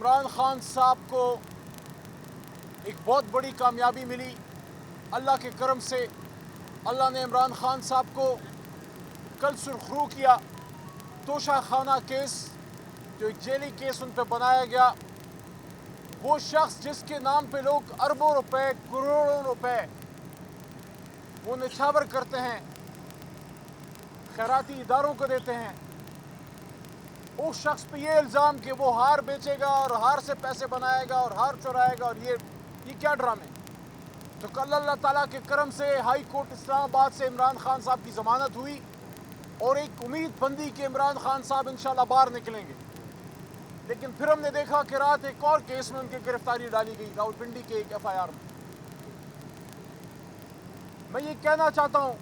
عمران خان صاحب کو ایک بہت بڑی کامیابی ملی اللہ کے کرم سے. اللہ نے عمران خان صاحب کو کل سرخرو کیا. توشہ خانہ کیس جو ایک جیلی کیس ان پہ بنایا گیا، وہ شخص جس کے نام پہ لوگ اربوں روپے کروڑوں روپے وہ نچھاور کرتے ہیں، خیراتی اداروں کو دیتے ہیں، اس شخص پہ یہ الزام کہ وہ ہار بیچے گا اور ہار سے پیسے بنائے گا اور ہار چرائے گا، اور یہ کیا ڈرامے. تو کل اللہ تعالیٰ کے کرم سے ہائی کورٹ اسلام آباد سے عمران خان صاحب کی ضمانت ہوئی اور ایک امید بندی کہ عمران خان صاحب انشاءاللہ باہر نکلیں گے. لیکن پھر ہم نے دیکھا کہ رات ایک اور کیس میں ان کی گرفتاری ڈالی گئی، راولپنڈی کے ایک FIR میں. میں یہ کہنا چاہتا ہوں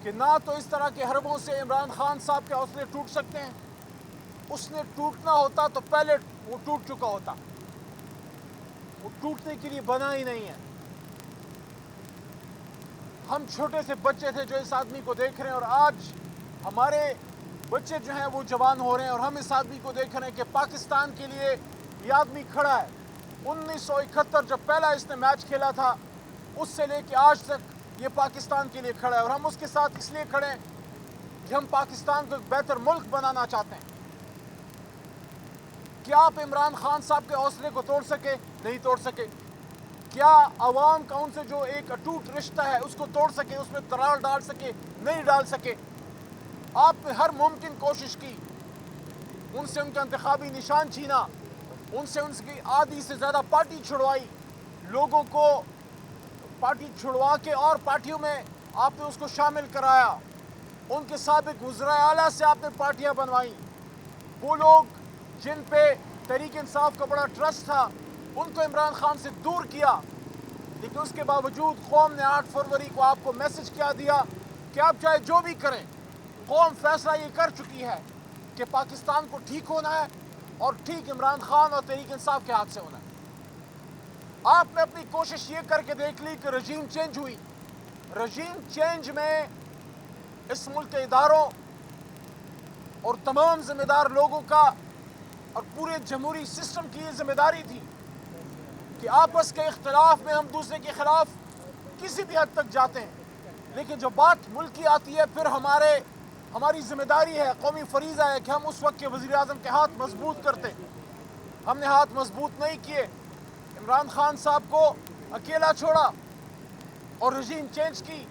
کہ نہ تو اس طرح کے حربوں سے عمران خان صاحب کے حوصلے ٹوٹ سکتے ہیں. اس نے ٹوٹنا ہوتا تو پہلے وہ ٹوٹ چکا ہوتا، وہ ٹوٹنے کے لیے بنا ہی نہیں ہے. ہم چھوٹے سے بچے تھے جو اس آدمی کو دیکھ رہے ہیں، اور آج ہمارے بچے جو ہیں وہ جوان ہو رہے ہیں اور ہم اس آدمی کو دیکھ رہے ہیں کہ پاکستان کے لیے یہ آدمی کھڑا ہے. 1971 جب پہلا اس نے میچ کھیلا تھا، اس سے لے کے آج تک یہ پاکستان کے لیے کھڑا ہے، اور ہم اس کے ساتھ اس لیے کھڑے ہیں کہ ہم پاکستان کو ایک بہتر ملک بنانا چاہتے ہیں. کیا آپ عمران خان صاحب کے حوصلے کو توڑ سکے؟ نہیں توڑ سکے. کیا عوام کا ان سے جو ایک اٹوٹ رشتہ ہے اس کو توڑ سکے، اس میں درار ڈال سکے؟ نہیں ڈال سکے. آپ نے ہر ممکن کوشش کی، ان سے ان کا انتخابی نشان چھینا، ان سے کی آدھی سے زیادہ پارٹی چھڑوائی، لوگوں کو پارٹی چھڑوا کے اور پارٹیوں میں آپ نے اس کو شامل کرایا. ان کے سابق وزراء اعلیٰ سے آپ نے پارٹیاں بنوائیں. وہ لوگ جن پہ تحریک انصاف کا بڑا ٹرسٹ تھا ان کو عمران خان سے دور کیا. لیکن اس کے باوجود قوم نے 8 فروری کو آپ کو میسج کیا دیا کہ آپ چاہے جو بھی کریں، قوم فیصلہ یہ کر چکی ہے کہ پاکستان کو ٹھیک ہونا ہے، اور ٹھیک عمران خان اور تحریک انصاف کے ہاتھ سے ہونا ہے. آپ نے اپنی کوشش یہ کر کے دیکھ لی کہ رجیم چینج ہوئی. رجیم چینج میں اس ملک کے اداروں اور تمام ذمہ دار لوگوں کا اور پورے جمہوری سسٹم کی یہ ذمہ داری تھی کہ آپس کے اختلاف میں ہم دوسرے کے خلاف کسی بھی حد تک جاتے ہیں، لیکن جب بات ملک کی آتی ہے پھر ہماری ذمہ داری ہے، قومی فریضہ ہے کہ ہم اس وقت کے وزیر اعظم کے ہاتھ مضبوط کرتے. ہم نے ہاتھ مضبوط نہیں کیے، عمران خان صاحب کو اکیلا چھوڑا اور رجیم چینج کی.